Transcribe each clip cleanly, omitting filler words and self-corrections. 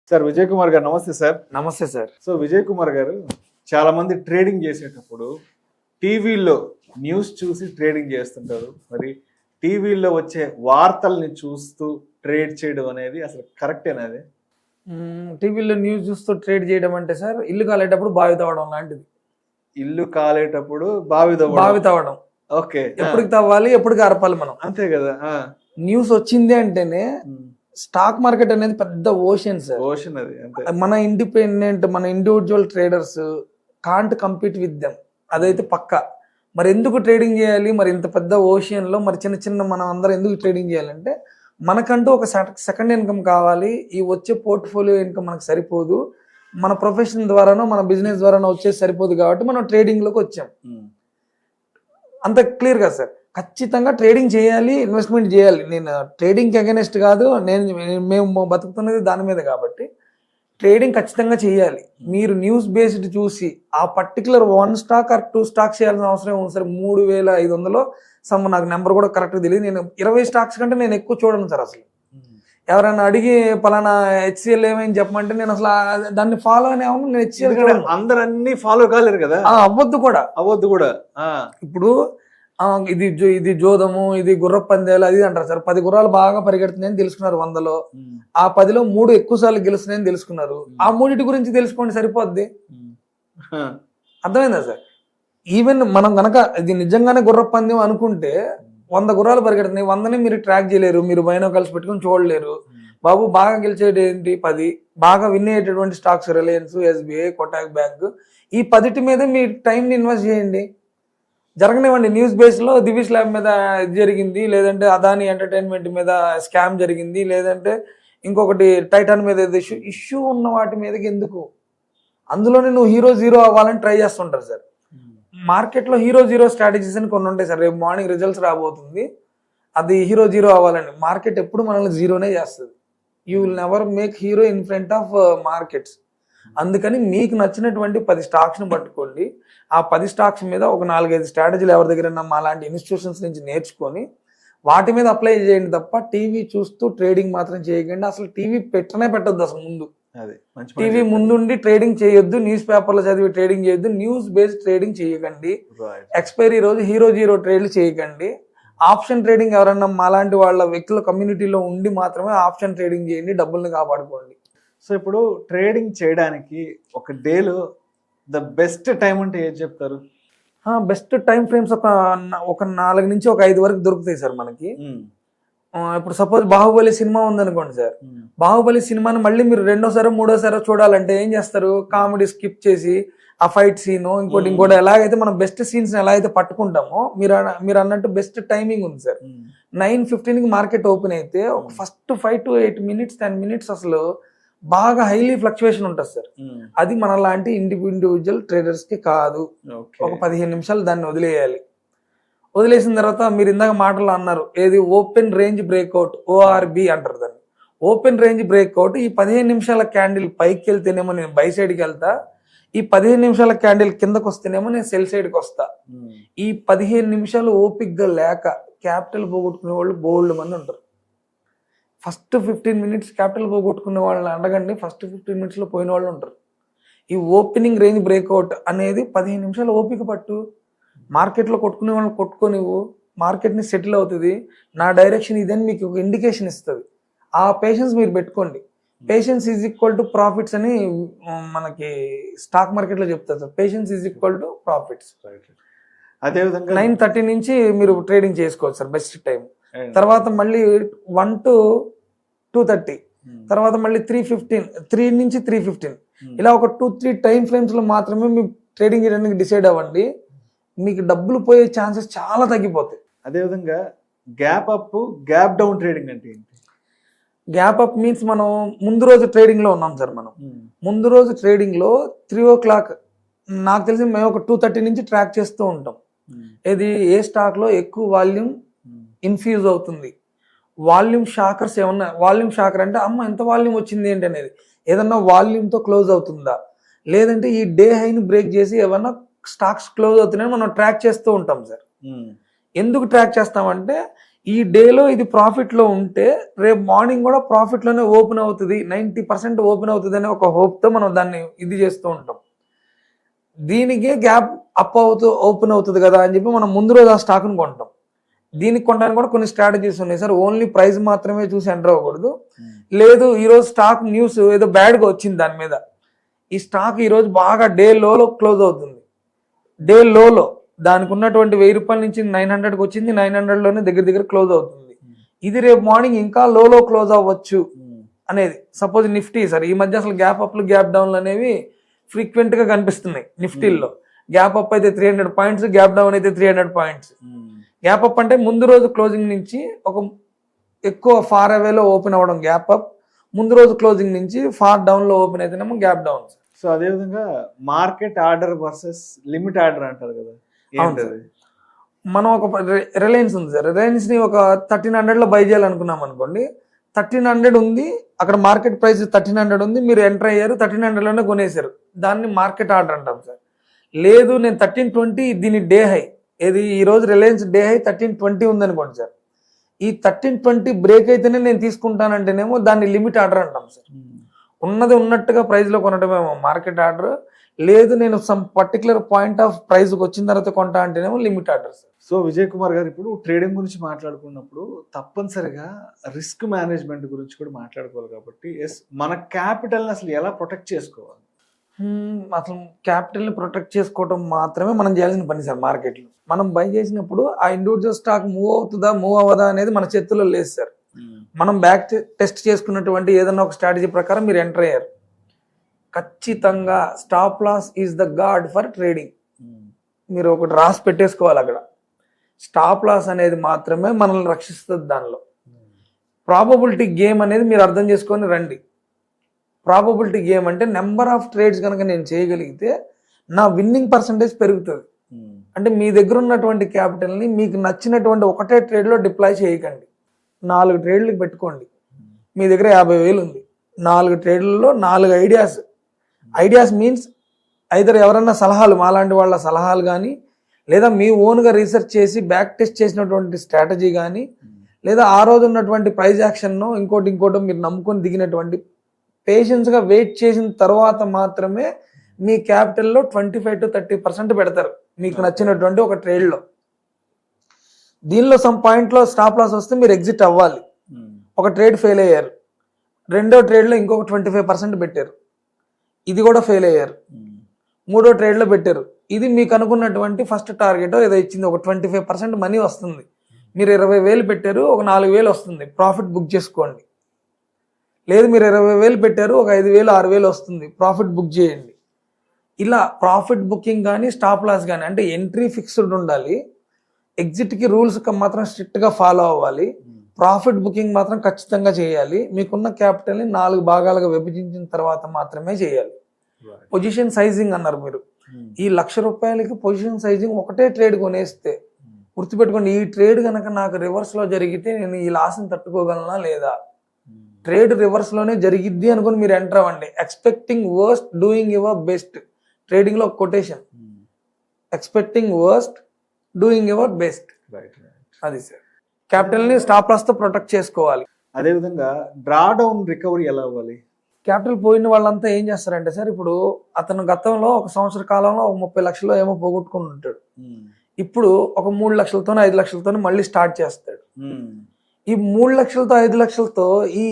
Sir Vijay Kumar గారు నమస్తే sir. నమస్తే సార్. సో విజయ్ కుమార్ గారు చాలా మంది ట్రేడింగ్ చేసేటప్పుడు టీవీలో న్యూస్ చూసి ట్రేడింగ్ చేస్తుంటారు. మరి టీవీలో వచ్చే వార్తల్ని చూస్తూ ట్రేడ్ చేయడం అనేది అసలు కరెక్టేనా? అది టీవీలో న్యూస్ చూస్తూ ట్రేడ్ చేయడం అంటే సార్ ఇల్లు కాలేటప్పుడు బావి తవ్వడం లాంటిది. ఇల్లు కాలేటప్పుడు బావి తవ్వడం. ఓకే, ఎప్పటికి తవ్వాలి, ఎప్పటికి అరపాలి మనం, అంతే కదా. న్యూస్ వచ్చింది అంటేనే స్టాక్ మార్కెట్ అనేది పెద్ద ఓషన్ సార్. ఓషన్ అది అంతే. మన individual traders can't compete with them, అదైతే పక్కా. మరి ఎందుకు ట్రేడింగ్ చేయాలి? మరి ఇంత పెద్ద ఓషన్ లో మరి చిన్న మనం అందరం ఎందుకు ట్రేడింగ్ చేయాలంటే మనకంటూ ఒక సెకండ్ ఇన్కమ్ కావాలి. ఈ వచ్చే పోర్ట్ఫోలియో ఇన్కమ్ మనకు సరిపోదు, మన ప్రొఫెషన్ ద్వారానో మన బిజినెస్ ద్వారానో వచ్చేసి సరిపోదు, కాబట్టి మనం ట్రేడింగ్ లోకి వచ్చాం. అంత క్లియర్ గా సార్. ఖచ్చితంగా ట్రేడింగ్ చేయాలి, ఇన్వెస్ట్మెంట్ చేయాలి. నేను ట్రేడింగ్కి అగెనెస్ట్ కాదు, మేము బతుకుతున్నది దాని మీద, కాబట్టి ట్రేడింగ్ ఖచ్చితంగా చేయాలి. మీరు న్యూస్ బేస్డ్ చూసి ఆ పర్టికులర్ 1 స్టాక్ ఆర్ 2 స్టాక్స్ చేయాల్సిన అవసరం ఉంది సార్. 3500 నాకు నెంబర్ కూడా కరెక్ట్ తెలియదు. నేను 20 స్టాక్స్ కంటే నేను ఎక్కువ చూడను సార్. అసలు ఎవరైనా అడిగి పలానా హెచ్సిఎల్ ఏమైంది చెప్పమంటే నేను అసలు దాన్ని ఫాలో అనే నేను హెచ్సిఎల్ అందరు అన్ని ఫాలో కాలేరు కదా, అవ్వద్దు కూడా. ఇప్పుడు ఇది జోదము, ఇది గుర్ర పందేలు అది అంటారు సార్. 10 గుర్రాలు బాగా పరిగెడుతున్నాయని తెలుసుకున్నారు 100లో, ఆ 10లో 3 ఎక్కువ సార్లు గెలుస్తున్నాయని తెలుసుకున్నారు. ఆ 3 గురించి తెలుసుకోండి, సరిపోద్ది. అర్థమైందా సార్? ఈవెన్ మనం గనక ఇది నిజంగానే గుర్ర పందెం అనుకుంటే 100 గుర్రాలు పరిగెడుతున్నాయి, 100ని మీరు ట్రాక్ చేయలేరు, మీరు బైనోకల్స్ పెట్టుకుని చూడలేరు. బాబు బాగా గెలిచేది ఏంటి? 10 బాగా విన్ అయ్యేటటువంటి stocks Reliance, SBI, Kotak bank, ఈ 10 మీద మీ టైంని ఇన్వెస్ట్ చేయండి, జరగనివ్వండి. న్యూస్ బేస్ లో దివిష్ ల్యాబ్ మీద జరిగింది, లేదంటే అదాని ఎంటర్టైన్మెంట్ మీద స్కామ్ జరిగింది, లేదంటే ఇంకొకటి టైటాన్ మీద ఇష్యూ ఉన్న వాటి మీదకి ఎందుకు? అందులోనే నువ్వు హీరో జీరో అవ్వాలని ట్రై చేస్తుంటారు సార్. మార్కెట్ లో హీరో జీరో స్ట్రాటజీస్ అని కొన్ని ఉంటాయి సార్. రేపు మార్నింగ్ రిజల్ట్స్ రాబోతుంది, అది హీరో జీరో అవ్వాలని. మార్కెట్ ఎప్పుడు మనల్ని జీరోనే చేస్తుంది. You will never make hero in front of markets. అందుకని మీకు నచ్చినటువంటి 10 స్టాక్స్ ని పట్టుకోండి. ఆ 10 స్టాక్స్ మీద ఒక 4-5 స్ట్రాటజీలు ఎవరి దగ్గర మా లాంటి ఇన్స్టిట్యూషన్స్ నుంచి నేర్చుకొని వాటి మీద అప్లై చేయండి తప్ప టీవీ చూస్తూ ట్రేడింగ్ మాత్రం చేయకండి. అసలు టీవీ పెట్టొద్దు అసలు. ముందు టీవీ ముందుండి ట్రేడింగ్ చేయొద్దు, న్యూస్ పేపర్లో చదివి ట్రేడింగ్ చేయొద్దు, న్యూస్ బేస్డ్ ట్రేడింగ్ చేయకండి, ఎక్స్పైరీ రోజు హీరో జీరో ట్రేడ్లు చేయకండి. ఆప్షన్ ట్రేడింగ్ ఎవరన్నా మాలాంటి వాళ్ళ వ్యక్తుల కమ్యూనిటీలో ఉండి మాత్రమే ఆప్షన్ ట్రేడింగ్ చేయండి, డబ్బుల్ని కాపాడుకోండి. సో ఇప్పుడు ట్రేడింగ్ చేయడానికి ఒక డేలో ద బెస్ట్ టైం అంటే ఏం చెప్తారు? బెస్ట్ టైం ఫ్రేమ్స్ ఒక 4 నుంచి 5 వరకు దొరుకుతాయి సార్ మనకి. ఇప్పుడు సపోజ్ బాహుబలి సినిమా ఉందనుకోండి సార్, బాహుబలి సినిమాని మళ్ళీ మీరు 2వ, 3వ చూడాలంటే ఏం చేస్తారు? కామెడీ స్కిప్ చేసి ఆ ఫైట్ సీన్ ఇంకోటి ఎలాగైతే మనం బెస్ట్ సీన్స్ ఎలా అయితే పట్టుకుంటామో మీరు అన్నట్టు బెస్ట్ టైమింగ్ ఉంది సార్. 9:15కి మార్కెట్ ఓపెన్ అయితే ఒక ఫస్ట్ 5 to 8 minutes 10 minutes అసలు బాగా హైలీ ఫ్లక్చువేషన్ ఉంటుంది సార్. అది మన లాంటి ఇండివిజువల్ ట్రేడర్స్ కి కాదు. ఒక 15 నిమిషాలు దాన్ని వదిలేసిన తర్వాత మీరు ఇందాక మాటలు అన్నారు, ఏది ఓపెన్ రేంజ్ బ్రేక్అవుట్, ORB అంటారు దాన్ని. Open range breakout. ఈ 15 నిమిషాల క్యాండిల్ పైకి వెళ్తేనేమో నేను బై సైడ్కి వెళ్తా, ఈ 15 నిమిషాల క్యాండిల్ కిందకు వస్తేనేమో నేను సెల్ సైడ్కి వస్తా. ఈ 15 నిమిషాలు ఓపిక్ గా లేక క్యాపిటల్ పోగొట్టుకునే వాళ్ళు బోల్డ్ మంది ఉంటారు. ఫస్ట్ 15 minutes క్యాపిటల్ పోగొట్టుకునే వాళ్ళని అడగండి, ఫస్ట్ 15 minutes లో పోయిన వాళ్ళు ఉంటారు. ఈ ఓపెనింగ్ రేంజ్ బ్రేక్అవుట్ అనేది 15 నిమిషాలు ఓపిక పట్టు. మార్కెట్లో కొట్టుకునే వాళ్ళని కొట్టుకోనివ్వు, మార్కెట్ని సెటిల్ అవుతుంది. నా డైరెక్షన్ ఇదని మీకు ఒక ఇండికేషన్ ఇస్తుంది. ఆ పేషెన్స్ మీరు పెట్టుకోండి. Patience is equal to profits అని మనకి స్టాక్ మార్కెట్లో చెప్తారు sir. Patience is equal to profits. అదేవిధంగా 9:30 నుంచి మీరు ట్రేడింగ్ చేసుకోవచ్చు సార్, బెస్ట్ టైం. తర్వాత మళ్ళీ 1 to 2:30, తర్వాత మళ్ళీ 3 నుంచి 3:15, ఇలా ఒక 2-3 టైం ఫ్రేమ్స్ లో మాత్రమే మీరు ట్రేడింగ్ చేయడానికి డిసైడ్ అవ్వండి. మీకు డబ్బులు పోయే ఛాన్సెస్ చాలా తగ్గిపోతాయి. అదేవిధంగా gap up, gap down trading అంటే ఏంటి? గ్యాప్ అప్ మీన్స్ మనం ముందు రోజు ట్రేడింగ్ లో ఉన్నాం సార్. మనం ముందు రోజు ట్రేడింగ్ లో 3 o'clock నాకు తెలిసి మేము ఒక 2:30 నుంచి ట్రాక్ చేస్తూ ఉంటాం. ఇది ఏ స్టాక్ లో ఎక్కువ వాల్యూమ్ ఇన్ఫ్యూజ్ అవుతుంది, వాల్యూమ్ షాకర్స్ ఏమన్నా, వాల్యూమ్ షాకర్ అంటే అమ్మ ఎంత వాల్యూమ్ వచ్చింది ఏంటి అనేది, ఏదన్నా వాల్యూమ్ తో క్లోజ్ అవుతుందా, లేదంటే ఈ డే హైని బ్రేక్ చేసి ఏమన్నా స్టాక్స్ క్లోజ్ అవుతున్నాయని మనం ట్రాక్ చేస్తూ ఉంటాం సార్. ఎందుకు ట్రాక్ చేస్తామంటే ఈ డేలో ఇది ప్రాఫిట్లో ఉంటే రేపు మార్నింగ్ కూడా ప్రాఫిట్లోనే ఓపెన్ అవుతుంది, 90% ఓపెన్ అవుతుంది అనే ఒక హోప్తో మనం దాన్ని ఇది చేస్తూ ఉంటాం. దీనికే గ్యాప్ అప్ ఓపెన్ అవుతుంది కదా అని చెప్పి మనం ముందు రోజు ఆ స్టాక్ను కొంటాం. దీనికి కొనడానికి కూడా కొన్ని స్ట్రాటజీస్ ఉన్నాయి సార్. ఓన్లీ ప్రైస్ మాత్రమే చూసి ఎంటర్ అవ్వకూడదు. లేదు ఈరోజు స్టాక్ న్యూస్ ఏదో బ్యాడ్గా వచ్చింది దాని మీద, ఈ స్టాక్ ఈరోజు బాగా డే లోలో క్లోజ్ అవుతుంది, డే లోలో దానికి ఉన్నటువంటి 1000 రూపాయల నుంచి 900కి వచ్చింది, 900లోనే దగ్గర క్లోజ్ అవుతుంది, ఇది రేపు మార్నింగ్ ఇంకా లోలో క్లోజ్ అవ్వచ్చు అనేది. సపోజ్ నిఫ్టీ సార్, ఈ మధ్య అసలు గ్యాప్ అప్లు గ్యాప్ డౌన్లు అనేవి ఫ్రీక్వెంట్ గా కనిపిస్తున్నాయి. నిఫ్టీల్లో గ్యాప్ అప్ అయితే 300 పాయింట్స్, గ్యాప్ డౌన్ అయితే 300 పాయింట్స్. గ్యాప్ అప్ అంటే ముందు రోజు క్లోజింగ్ నుంచి ఒక ఎక్కువ ఫార్ అవేలో ఓపెన్ అవ్వడం గ్యాప్ అప్, ముందు రోజు క్లోజింగ్ నుంచి ఫార్ డౌన్ లో ఓపెన్ అయితేనేమో గ్యాప్ డౌన్. సో అదేవిధంగా market order versus limit order అంటారు కదా, ఏంటది? మనం ఒక రిలయన్స్ ఉంది సార్, రిలయన్స్ ని ఒక 1300 లో బై చేయాలనుకున్నాం అనుకోండి, 1300 ఉంది అక్కడ, మార్కెట్ ప్రైస్ 1300 ఉంది, మీరు ఎంటర్ అయ్యారు 1300 లోనే కొనేసారు, దాన్ని మార్కెట్ ఆర్డర్ అంటాం సార్. లేదు నేను 1320 దీని డే హై, ఏది ఈ రోజు రిలయన్స్ డే హై 1320 ఉందనుకోండి సార్, ఈ 1320 బ్రేక్ అయితేనే నేను తీసుకుంటానంటేనేమో దాన్ని లిమిట్ ఆర్డర్ అంటాం సార్. ఉన్నది ఉన్నట్టుగా ప్రైస్ లో కొనటమేమో మార్కెట్ ఆర్డర్, లేదు నేను some particular point of price వచ్చిన తర్వాత కొంటా అంటేనేమో limit order sir. So Vijay Kumar గారు, ఇప్పుడు ట్రేడింగ్ గురించి మాట్లాడుకున్నప్పుడు తప్పనిసరిగా రిస్క్ మేనేజ్మెంట్ గురించి కూడా మాట్లాడుకోవాలి కాబట్టి మన క్యాపిటల్ని అసలు ఎలా ప్రొటెక్ట్ చేసుకోవాలి? అసలు క్యాపిటల్ని ప్రొటెక్ట్ చేసుకోవడం మాత్రమే మనం చేయాల్సిన పని సార్. మార్కెట్లో మనం బై చేసినప్పుడు ఆ ఇండివిజువల్ స్టాక్ మూవ్ అవుతుందా మూవ్ అవ్వదా అనేది మన చేతుల్లో లేదు సార్. మనం బ్యాక్ టెస్ట్ చేసుకున్నటువంటి ఏదైనా ఒక స్ట్రాటజీ ప్రకారం మీరు ఎంటర్ అయ్యారు, ఖచ్చితంగా stop loss is the god for trading. మీరు ఒకటి రాసి పెట్టేసుకోవాలి అక్కడ, స్టాప్ లాస్ అనేది మాత్రమే మనల్ని రక్షిస్తుంది. దానిలో ప్రాబబిలిటీ గేమ్ అనేది మీరు అర్థం చేసుకొని రండి. ప్రాబబిలిటీ గేమ్ అంటే నెంబర్ ఆఫ్ ట్రేడ్స్ కనుక నేను చేయగలిగితే నా విన్నింగ్ పర్సంటేజ్ పెరుగుతుంది. అంటే మీ దగ్గర ఉన్నటువంటి క్యాపిటల్ని మీకు నచ్చినటువంటి ఒకటే ట్రేడ్లో డిప్లాయ్ చేయకండి, 4 ట్రేడ్లకు పెట్టుకోండి. మీ దగ్గర 50,000 ఉంది, 4 ట్రేడ్లలో 4 ఐడియాస్ మీన్స్ ఐదర్ ఎవరన్నా సలహాలు, మాలాంటి వాళ్ళ సలహాలు కానీ, లేదా మీ ఓన్గా రీసెర్చ్ చేసి బ్యాక్ టెస్ట్ చేసినటువంటి స్ట్రాటజీ కానీ, లేదా ఆ రోజు ఉన్నటువంటి ప్రైజ్ యాక్షన్ను ఇంకోటి మీరు నమ్ముకొని దిగినటువంటి, పేషెన్స్గా వెయిట్ చేసిన తర్వాత మాత్రమే మీ క్యాపిటల్లో 25 to 30% పెడతారు మీకు నచ్చినటువంటి ఒక ట్రేడ్లో. దీనిలో సమ్ పాయింట్లో స్టాప్ లాస్ వస్తే మీరు ఎగ్జిట్ అవ్వాలి. ఒక ట్రేడ్ ఫెయిల్ అయ్యారు, రెండో ట్రేడ్లో ఇంకొక 25% పెట్టారు, ఇది కూడా ఫెయిల్ అయ్యారు, మూడో ట్రేడ్లో పెట్టారు, ఇది మీకు అనుకున్నటువంటి ఫస్ట్ టార్గెట్ ఏదో ఇచ్చింది, ఒక 25% మనీ వస్తుంది, మీరు 20,000 పెట్టారు, ఒక 4,000 వస్తుంది, ప్రాఫిట్ బుక్ చేసుకోండి. లేదు మీరు 20,000 పెట్టారు, ఒక 5,000 6,000 వస్తుంది, ప్రాఫిట్ బుక్ చేయండి. ఇలా ప్రాఫిట్ బుకింగ్ కానీ స్టాప్ లాస్ కానీ, అంటే ఎంట్రీ ఫిక్స్డ్ ఉండాలి, ఎగ్జిట్కి రూల్స్ మాత్రం స్ట్రిక్ట్గా ఫాలో అవ్వాలి, ప్రాఫిట్ బుకింగ్ మాత్రం ఖచ్చితంగా చేయాలి. మీకున్న క్యాపిటల్ని 4 భాగాలుగా విభజించిన తర్వాత మాత్రమే చేయాలి. పొజిషన్ సైజింగ్ అన్నారు మీరు, ఈ ₹1,00,000 పొజిషన్ సైజింగ్ ఒకటే ట్రేడ్ కొనేస్తే గుర్తుపెట్టుకోండి, ఈ ట్రేడ్ కనుక నాకు రివర్స్లో జరిగితే నేను ఈ లాస్ని తట్టుకోగలనా లేదా, ట్రేడ్ రివర్స్లోనే జరిగిద్ది అనుకుని మీరు ఎంటర్ అవ్వండి. Expecting worst doing your best, ట్రేడింగ్లో ఒక quotation, expecting worst doing your best. అది సార్, క్యాపిటల్ని స్టాప్ లాస్తో ప్రొటెక్ట్ చేసుకోవాలి. అదేవిధంగా డ్రా డౌన్ రికవరీ ఎలా అవ్వాలి? క్యాపిటల్ పోయిన వాళ్ళంతా ఏం చేస్తారంటే సార్, ఇప్పుడు అతను గతంలో 1 సంవత్సర కాలంలో ఒక 30 లక్షలు ఏమో పోగొట్టుకుని ఉంటాడు, ఇప్పుడు ఒక 3 లక్షలతోనో 5 లక్షలతోనో మళ్ళీ స్టార్ట్ చేస్తాడు. ఈ 3 లక్షలతో 5 లక్షలతో ఈ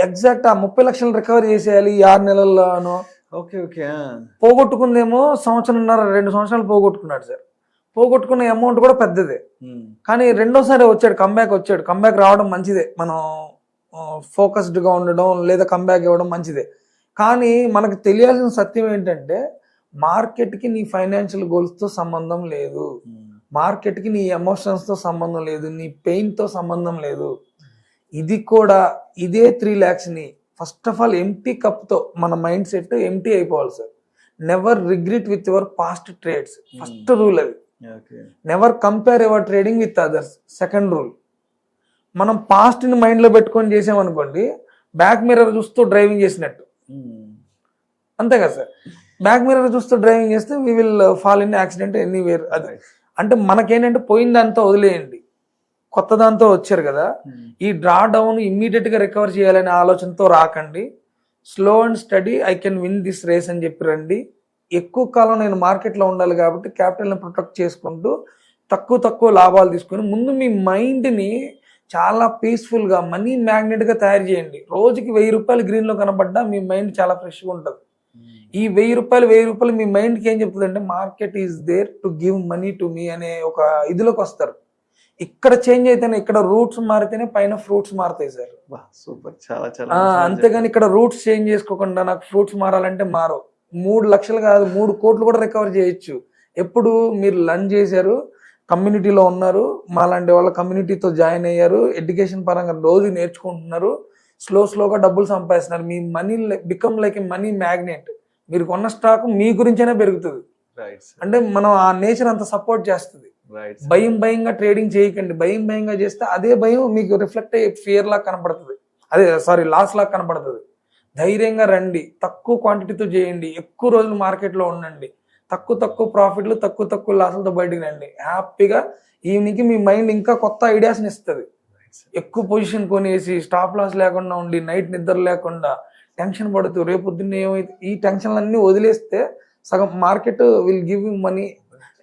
ఎగ్జాక్ట్ ఆ 30 లక్షలు రికవరీ చేసేయాలి ఈ 6 నెలల్లోనో. పోగొట్టుకుందేమో 1.5 సంవత్సరాలు 2 సంవత్సరాలు పోగొట్టుకున్నాడు సార్. పోగొట్టుకున్న అమౌంట్ కూడా పెద్దదే, కానీ రెండోసారి వచ్చాడు, కంబ్యాక్ రావడం మంచిదే, మనం ఫోకస్డ్గా ఉండడం లేదా కంబ్యాక్ ఇవ్వడం మంచిదే. కానీ మనకు తెలియాల్సిన సత్యం ఏంటంటే, మార్కెట్కి నీ ఫైనాన్షియల్ గోల్స్తో సంబంధం లేదు, మార్కెట్కి నీ ఎమోషన్స్తో సంబంధం లేదు, నీ పెయిన్తో సంబంధం లేదు. ఇది కూడా ఇదే 3 lakhsని ఫస్ట్ ఆఫ్ ఆల్ ఎంటీ కప్తో మన మైండ్ సెట్ ఎంటీ అయిపోవాలి sir. Never regret with your past trades, first rule అది. Never compare your trading with others, second rule. మనం పాస్ట్ని మైండ్లో పెట్టుకొని చేసామనుకోండి, బ్యాక్ మిర్రర్ చూస్తూ డ్రైవింగ్ చేసినట్టు, అంతే కదా సార్. బ్యాక్ మిర్రర్ చూస్తూ డ్రైవింగ్ చేస్తే we will fall in accident anywhere. అది అంటే మనకేంటంటే పోయిన దాంతో వదిలేయండి, కొత్త దాంతో వచ్చారు కదా, ఈ డ్రా డౌన్ ఇమ్మీడియట్ గా రికవర్ చేయాలనే ఆలోచనతో రాకండి. Slow and steady I can win this race అని చెప్పి రండి. ఎక్కువ కాలం నేను మార్కెట్లో ఉండాలి కాబట్టి క్యాపిటల్ని ప్రొటెక్ట్ చేసుకుంటూ తక్కువ లాభాలు తీసుకొని ముందు మీ మైండ్ని చాలా పీస్ఫుల్గా మనీ మ్యాగ్నెట్గా తయారు చేయండి. రోజుకి 1000 రూపాయలు గ్రీన్లో కనబడ్డా మీ మైండ్ చాలా ఫ్రెష్గా ఉంటుంది. ఈ 1000 రూపాయలు మీ మైండ్కి ఏం చెప్తుంది అంటే market is there to give money to me అనే ఒక ఇదిలోకి వస్తారు. ఇక్కడ చేంజ్ అయితేనే, ఇక్కడ రూట్స్ మారితేనే పైన ఫ్రూట్స్ మారుతాయి సార్. సూపర్, చాలా చాలా అంతేగాని ఇక్కడ రూట్స్ చేంజ్ చేసుకోకుండా నాకు ఫ్రూట్స్ మారాలంటే మారవు. 3 లక్షలు కాదు 3 కోట్లు కూడా రికవర్ చేయొచ్చు. ఎప్పుడు మీరు లర్న్ చేశారు, కమ్యూనిటీలో ఉన్నారు, మాలాంటి వాళ్ళ కమ్యూనిటీతో జాయిన్ అయ్యారు, ఎడ్యుకేషన్ పరంగా రోజు నేర్చుకుంటున్నారు, స్లోగా డబ్బులు సంపాదిస్తున్నారు. మీ money become like a money magnet. మీరు కొన్న స్టాక్ మీ గురించైనా పెరుగుతుంది. అంటే మనం ఆ నేచర్ అంత సపోర్ట్ చేస్తుంది. భయంగా ట్రేడింగ్ చేయకండి. భయంగా చేస్తే అదే భయం మీకు రిఫ్లెక్ట్ అయ్యే ఫియర్ లాగా కనపడుతుంది, లాస్ లాగా కనపడుతుంది. ధైర్యంగా రండి, తక్కువ క్వాంటిటీతో చేయండి, ఎక్కువ రోజులు మార్కెట్లో ఉండండి, తక్కువ ప్రాఫిట్లు తక్కువ లాసులతో బయటకు రండి. హ్యాపీగా ఈవినింగ్కి మీ మైండ్ ఇంకా కొత్త ఐడియాస్ని ఇస్తుంది. ఎక్కువ పొజిషన్ కొనేసి స్టాప్ లాస్ లేకుండా ఉండి నైట్ నిద్ర లేకుండా టెన్షన్ పడుతూ రేపొద్దున్న ఏమైతే ఈ టెన్షన్లన్నీ వదిలేస్తే సగం market will give you money.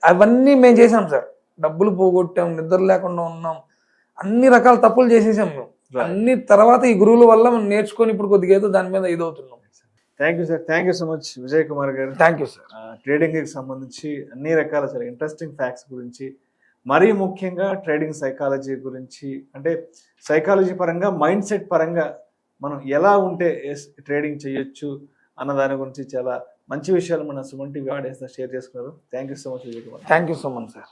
అవన్నీ మేము చేసాం సార్. డబ్బులు పోగొట్టాం, నిద్ర లేకుండా ఉన్నాం, అన్ని రకాల తప్పులు చేసేసాం మేము. అన్ని తర్వాత ఈ గురువుల వల్ల మనం నేర్చుకొని ఇప్పుడు కొద్దిగా ఏదో దాని మీద ఇదవుతున్నాం. Thank you sir, thank you so much Vijay Kumar గారు. Thank you sir. ట్రేడింగ్కి సంబంధించి అన్ని రకాల చాలా ఇంట్రెస్టింగ్ ఫ్యాక్ట్స్ గురించి, మరీ ముఖ్యంగా ట్రేడింగ్ సైకాలజీ గురించి, అంటే సైకాలజీ పరంగా మైండ్ సెట్ పరంగా మనం ఎలా ఉంటే ట్రేడింగ్ చేయొచ్చు అన్న దాని గురించి చాలా మంచి విషయాలు మన సుమన్ టీవీ ఆడియన్స్ షేర్ చేసుకున్నారు. Thank you so much Vijay Kumar. Thank you so much sir.